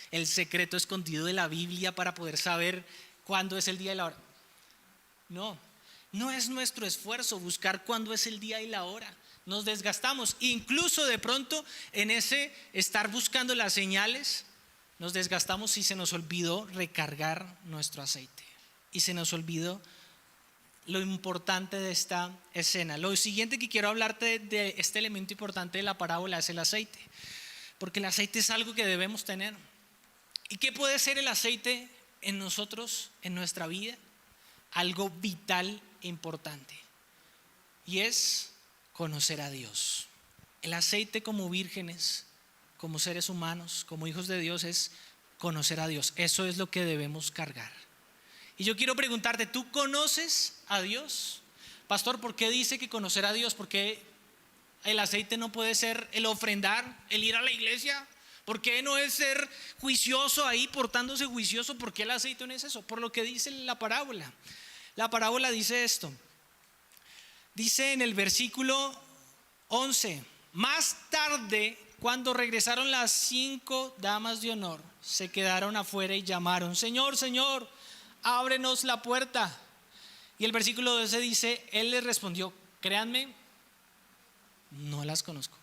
S1: El secreto escondido de la Biblia para poder saber cuándo es el día y la hora. No es nuestro esfuerzo buscar cuándo es el día y la hora. Nos desgastamos, incluso de pronto en ese estar buscando las señales, nos desgastamos y se nos olvidó recargar nuestro aceite. Y se nos olvidó lo importante de esta escena. Lo siguiente que quiero hablarte de este elemento importante de la parábola es el aceite. Porque el aceite es algo que debemos tener. ¿Y qué puede ser el aceite en nosotros, en nuestra vida? Algo vital e importante. Y es conocer a Dios. El aceite como vírgenes, como seres humanos, como hijos de Dios, es conocer a Dios. Eso es lo que debemos cargar. Y yo quiero preguntarte, ¿tú conoces a Dios? Pastor, ¿por qué dice que conocer a Dios? ¿Por qué el aceite no puede ser el ofrendar, el ir a la iglesia? ¿Por qué no es ser juicioso ahí, portándose juicioso? ¿Por qué el aceite no es eso? Por lo que dice la parábola. La parábola dice esto. Dice en el versículo 11, más tarde, cuando regresaron las 5 damas de honor, se quedaron afuera y llamaron, Señor, Señor, ábrenos la puerta. Y el versículo 12 dice, él les respondió, créanme, no las conozco.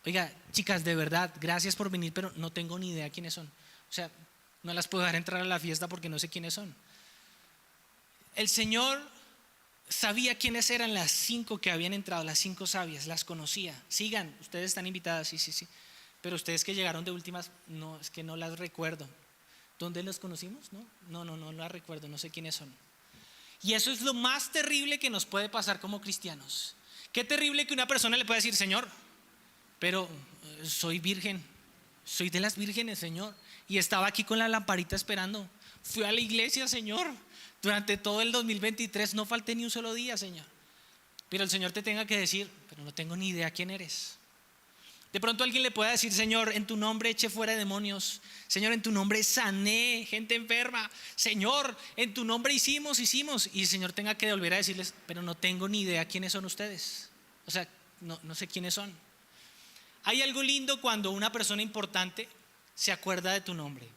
S1: Oiga, chicas, de verdad, gracias por venir, pero no tengo ni idea quiénes son. O sea, no las puedo dejar entrar a la fiesta porque no sé quiénes son. El Señor sabía quiénes eran las 5 que habían entrado, las 5 sabias, las conocía. Sigan, ustedes están invitadas, sí. Pero ustedes que llegaron de últimas, no, es que no las recuerdo. ¿Dónde los conocimos? No las recuerdo, no sé quiénes son. Y eso es lo más terrible que nos puede pasar como cristianos. Qué terrible que una persona le pueda decir, Señor, pero soy virgen, soy de las vírgenes, Señor, y estaba aquí con la lamparita esperando. Fui a la iglesia, Señor, durante todo el 2023 no falté ni un solo día, Señor. Pero el Señor te tenga que decir, pero no tengo ni idea quién eres. De pronto alguien le pueda decir, Señor, en tu nombre eché fuera demonios. Señor, en tu nombre sané gente enferma. Señor, en tu nombre hicimos. Y el Señor tenga que volver a decirles, pero no tengo ni idea quiénes son ustedes. O sea, no sé quiénes son. Hay algo lindo cuando una persona importante se acuerda de tu nombre.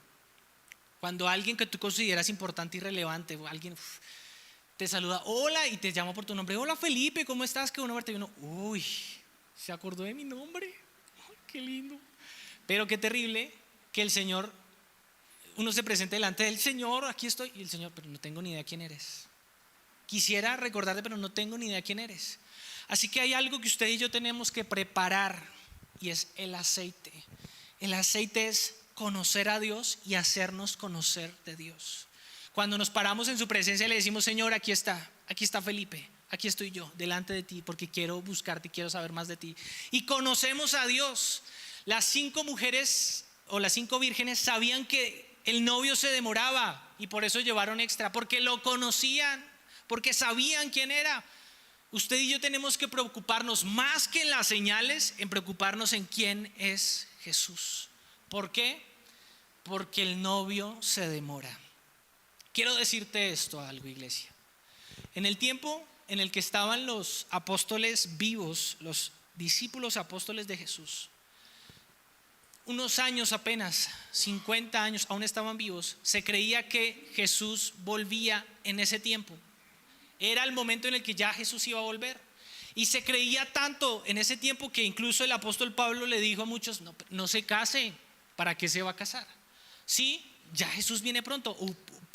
S1: Cuando alguien que tú consideras importante y relevante, alguien te saluda, hola, y te llama por tu nombre, hola Felipe, ¿cómo estás? Qué bueno verte. Y uno, uy, se acordó de mi nombre. Qué lindo. Pero qué terrible que el Señor, uno se presente delante del Señor, aquí estoy, y el Señor, pero no tengo ni idea quién eres. Quisiera recordarte, pero no tengo ni idea quién eres. Así que hay algo que usted y yo tenemos que preparar, y es el aceite. El aceite es conocer a Dios y hacernos conocer de Dios. Cuando nos paramos en su presencia y le decimos, Señor, aquí está Felipe. Aquí estoy yo, delante de ti, porque quiero buscarte y quiero saber más de ti. Y conocemos a Dios. Las 5 mujeres o las 5 vírgenes sabían que el novio se demoraba y por eso llevaron extra, porque lo conocían, porque sabían quién era. Usted y yo tenemos que preocuparnos más que en las señales, en preocuparnos en quién es Jesús. ¿Por qué? Porque el novio se demora. Quiero decirte esto algo, iglesia. En el tiempo en el que estaban los apóstoles vivos, los discípulos apóstoles de Jesús, unos años apenas, 50 años, aún estaban vivos, se creía que Jesús volvía en ese tiempo. Era el momento en el que ya Jesús iba a volver. Y se creía tanto en ese tiempo que incluso el apóstol Pablo le dijo a muchos: no se case, ¿para qué se va a casar? Sí, ya Jesús viene pronto,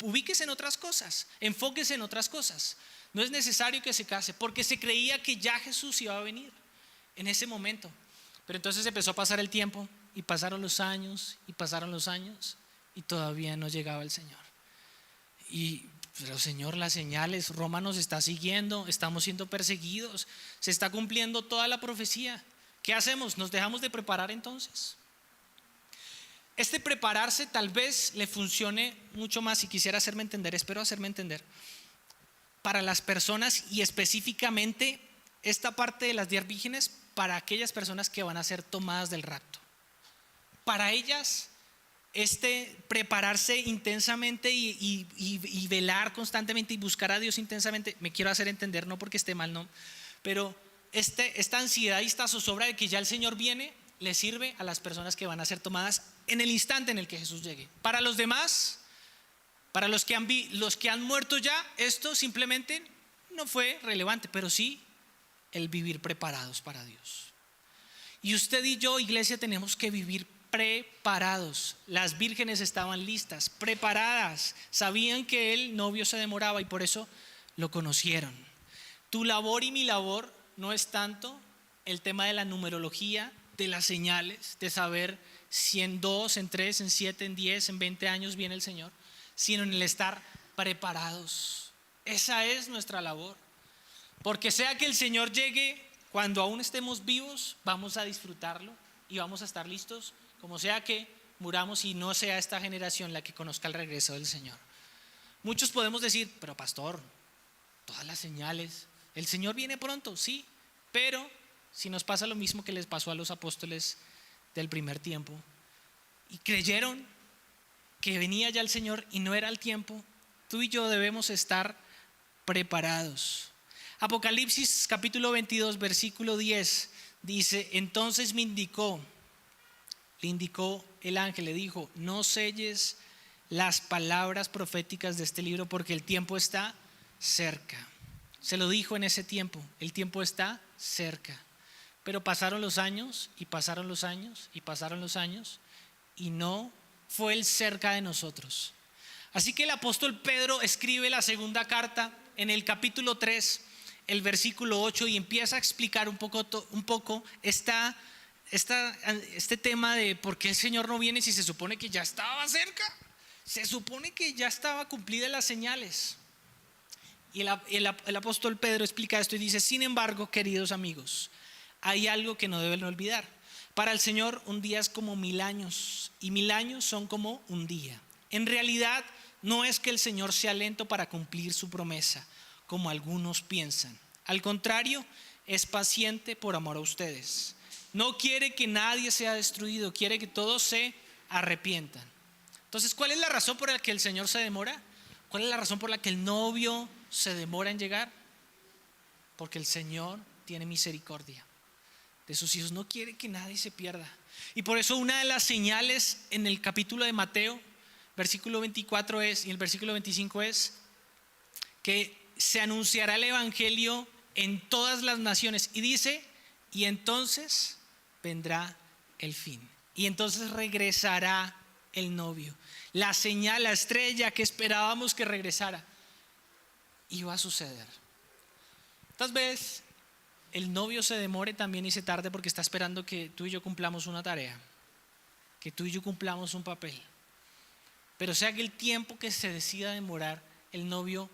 S1: ubíquese en otras cosas, enfóquese en otras cosas. No es necesario que se case, porque se creía que ya Jesús iba a venir en ese momento. Pero entonces empezó a pasar el tiempo, y pasaron los años, y pasaron los años, y todavía no llegaba el Señor. Pero Señor, las señales, Roma nos está siguiendo, estamos siendo perseguidos, se está cumpliendo toda la profecía. ¿Qué hacemos? ¿Nos dejamos de preparar entonces? Este prepararse tal vez le funcione mucho más, y quisiera hacerme entender, espero hacerme entender, para las personas, y específicamente esta parte de las 10 vírgenes, para aquellas personas que van a ser tomadas del rapto. Para ellas, prepararse intensamente y velar constantemente y buscar a Dios intensamente, me quiero hacer entender, no porque esté mal, no, pero esta ansiedad y esta zozobra de que ya el Señor viene, le sirve a las personas que van a ser tomadas en el instante en el que Jesús llegue. Para los demás, para los que han muerto ya, esto simplemente no fue relevante, pero sí el vivir preparados para Dios. Y usted y yo, iglesia, tenemos que vivir preparados. Las vírgenes estaban listas, preparadas, sabían que el novio se demoraba y por eso lo conocieron. Tu labor y mi labor no es tanto el tema de la numerología, de las señales, de saber si en 2, en 3, en 7, en 10, en 20 años viene el Señor, sino en el estar preparados. Esa es nuestra labor. Porque sea que el Señor llegue cuando aún estemos vivos, vamos a disfrutarlo y vamos a estar listos, como sea que muramos y no sea esta generación la que conozca el regreso del Señor. Muchos podemos decir: pero pastor, todas las señales, el Señor viene pronto, sí, pero si nos pasa lo mismo que les pasó a los apóstoles del primer tiempo, y creyeron que venía ya el Señor y no era el tiempo, tú y yo debemos estar preparados. Apocalipsis capítulo 22 versículo 10 dice: entonces le indicó el ángel, le dijo: no selles las palabras proféticas de este libro, porque el tiempo está cerca. Se lo dijo en ese tiempo: el tiempo está cerca. Pero pasaron los años y pasaron los años y pasaron los años, y no fue el cerca de nosotros. Así que el apóstol Pedro escribe la segunda carta en el capítulo 3, el versículo 8, y empieza a explicar un poco este tema de por qué el Señor no viene si se supone que ya estaba cerca, se supone que ya estaba cumplidas las señales. Y el apóstol Pedro explica esto y dice: sin embargo, queridos amigos, hay algo que no deben olvidar. Para el Señor un día es como 1000 años, y 1000 años son como un día. En realidad no es que el Señor sea lento para cumplir su promesa, como algunos piensan. Al contrario, es paciente por amor a ustedes. No quiere que nadie sea destruido, quiere que todos se arrepientan. Entonces, ¿cuál es la razón por la que el Señor se demora? ¿Cuál es la razón por la que el novio se demora en llegar? Porque el Señor tiene misericordia de sus hijos, no quiere que nadie se pierda. Y por eso una de las señales en el capítulo de Mateo, versículo 24 y el versículo 25 es que se anunciará el evangelio en todas las naciones, y dice: y entonces vendrá el fin, y entonces regresará el novio. La señal, la estrella que esperábamos que regresara, iba a suceder. Tal vez el novio se demore también y se tarde porque está esperando que tú y yo cumplamos una tarea, que tú y yo cumplamos un papel. Pero sea que el tiempo que se decida demorar, el novio,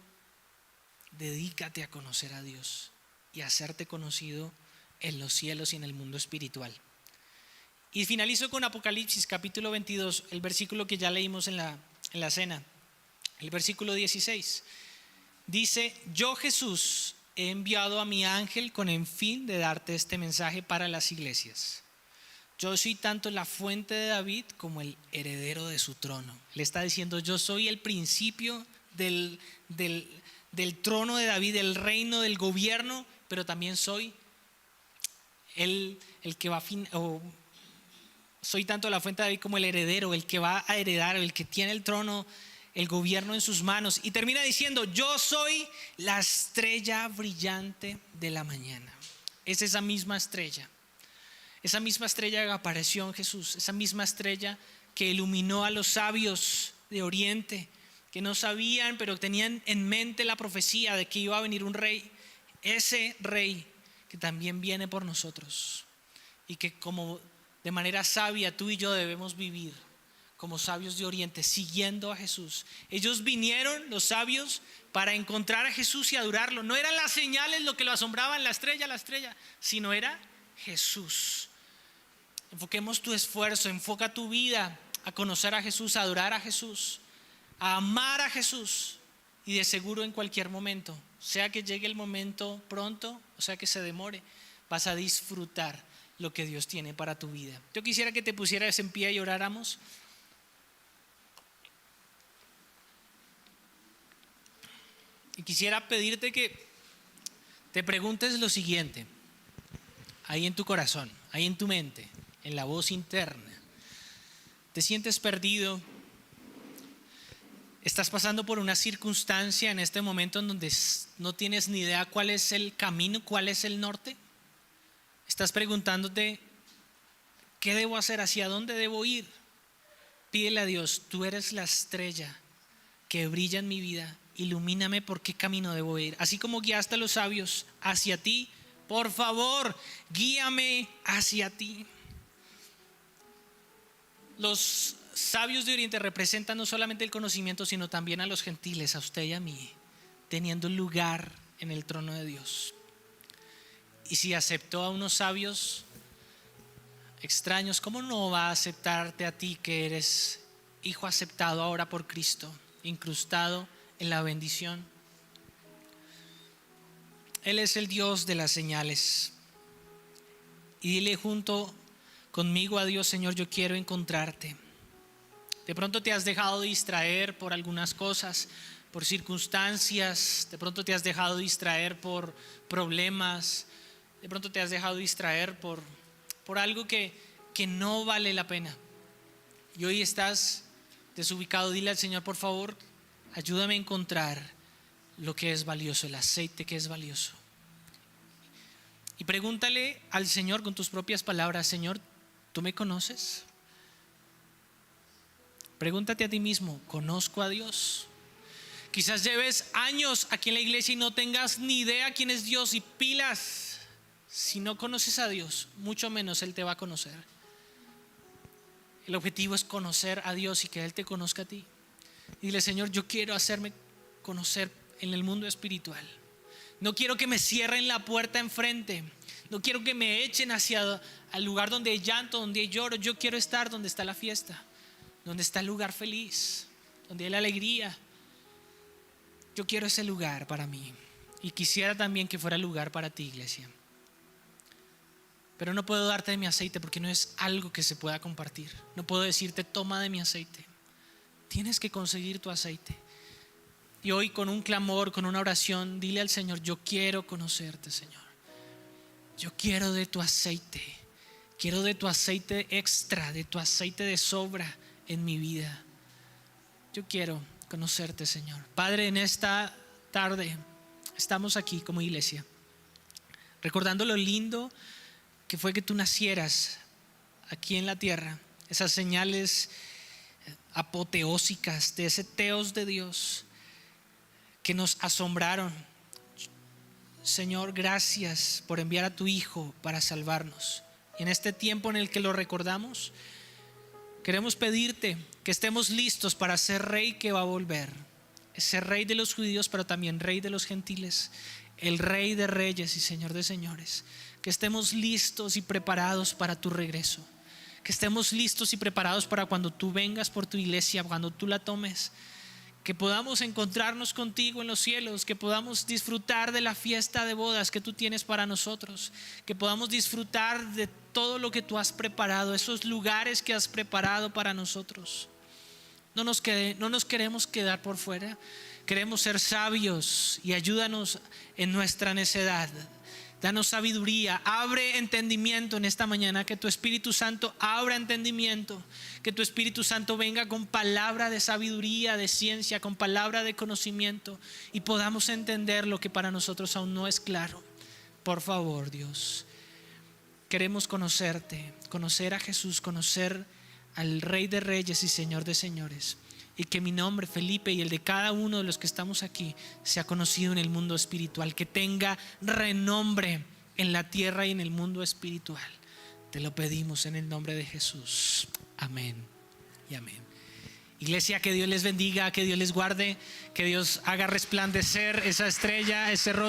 S1: dedícate a conocer a Dios y a hacerte conocido en los cielos y en el mundo espiritual. Y finalizo con Apocalipsis capítulo 22, el versículo que ya leímos en la cena, el versículo 16. Dice: yo, Jesús, he enviado a mi ángel con el fin de darte este mensaje para las iglesias. Yo soy tanto la fuente de David como el heredero de su trono. Le está diciendo: yo soy el principio del trono de David, del reino, del gobierno, pero también soy el que va soy tanto la fuente de David como el heredero, el que va a heredar, el que tiene el trono, el gobierno en sus manos. Y termina diciendo: yo soy la estrella brillante de la mañana. Es esa misma estrella que apareció en Jesús, esa misma estrella que iluminó a los sabios de Oriente, que no sabían, pero tenían en mente la profecía de que iba a venir un rey, ese rey que también viene por nosotros, y que como de manera sabia tú y yo debemos vivir como sabios de Oriente, siguiendo a Jesús. Ellos vinieron, los sabios, para encontrar a Jesús y adorarlo. No eran las señales lo que lo asombraban, la estrella, sino era Jesús. Enfoquemos tu esfuerzo, enfoca tu vida a conocer a Jesús, a adorar a Jesús, a amar a Jesús, y de seguro en cualquier momento, sea que llegue el momento pronto o sea que se demore, vas a disfrutar lo que Dios tiene para tu vida. Yo quisiera que te pusieras en pie y oráramos. Y quisiera pedirte que te preguntes lo siguiente, ahí en tu corazón, ahí en tu mente, en la voz interna. ¿Te sientes perdido? ¿Estás pasando por una circunstancia en este momento en donde no tienes ni idea cuál es el camino, cuál es el norte? ¿Estás preguntándote qué debo hacer, hacia dónde debo ir? Pídele a Dios: tú eres la estrella que brilla en mi vida, ilumíname por qué camino debo ir. Así como guiaste a los sabios hacia ti, por favor, guíame hacia ti. Los sabios de Oriente representan no solamente el conocimiento, sino también a los gentiles, a usted y a mí, teniendo lugar en el trono de Dios. Y si aceptó a unos sabios extraños, ¿cómo no va a aceptarte a ti, que eres hijo aceptado ahora por Cristo, incrustado en la bendición? Él es el Dios de las señales. Y dile junto conmigo a Dios: Señor, yo quiero encontrarte. De pronto te has dejado distraer por algunas cosas, por circunstancias. De pronto te has dejado distraer por problemas. De pronto te has dejado distraer por algo que no vale la pena. Y hoy estás desubicado. Dile al Señor: por favor, ayúdame a encontrar lo que es valioso, el aceite que es valioso. Y pregúntale al Señor con tus propias palabras: Señor, ¿tú me conoces? Pregúntate a ti mismo: ¿conozco a Dios? Quizás lleves años aquí en la iglesia y no tengas ni idea quién es Dios. Y pilas, si no conoces a Dios, mucho menos Él te va a conocer. El objetivo es conocer a Dios y que Él te conozca a ti. Y dile: Señor, yo quiero hacerme conocer en el mundo espiritual. No quiero que me cierren la puerta enfrente. No quiero que me echen hacia el lugar donde hay llanto, donde hay lloro. Yo quiero estar donde está la fiesta, donde está el lugar feliz, donde hay la alegría. Yo quiero ese lugar para mí. Y quisiera también que fuera el lugar para ti, iglesia. Pero no puedo darte de mi aceite porque no es algo que se pueda compartir. No puedo decirte: toma de mi aceite. Tienes que conseguir tu aceite. Y hoy, con un clamor, con una oración, dile al Señor: yo quiero conocerte, Señor. Yo quiero de tu aceite. Quiero de tu aceite extra, de tu aceite de sobra en mi vida. Yo quiero conocerte, Señor. Padre, en esta tarde estamos aquí como iglesia, recordando lo lindo que fue que tú nacieras aquí en la tierra. Esas señales apoteósicas de ese teos de Dios que nos asombraron. Señor, gracias por enviar a tu Hijo para salvarnos. Y en este tiempo en el que lo recordamos, queremos pedirte que estemos listos para ser Rey que va a volver. Ese Rey de los judíos, pero también Rey de los gentiles, el Rey de reyes y Señor de señores. Que estemos listos y preparados para tu regreso. Que estemos listos y preparados para cuando tú vengas por tu iglesia, cuando tú la tomes. Que podamos encontrarnos contigo en los cielos, que podamos disfrutar de la fiesta de bodas que tú tienes para nosotros, que podamos disfrutar de todo lo que tú has preparado, esos lugares que has preparado para nosotros. No nos queremos quedar por fuera, queremos ser sabios y ayúdanos en nuestra necedad. danos sabiduría, abre entendimiento en esta mañana, que tu Espíritu Santo abra entendimiento, que tu Espíritu Santo venga con palabra de sabiduría, de ciencia, con palabra de conocimiento, y podamos entender lo que para nosotros aún no es claro. Por favor, Dios, queremos conocerte, conocer a Jesús, conocer al Rey de Reyes y Señor de Señores, y que mi nombre, Felipe, y el de cada uno de los que estamos aquí sea conocido en el mundo espiritual, que tenga renombre en la tierra y en el mundo espiritual. Te lo pedimos en el nombre de Jesús. Amén y amén. Iglesia, que Dios les bendiga, que Dios les guarde, que Dios haga resplandecer esa estrella, ese rostro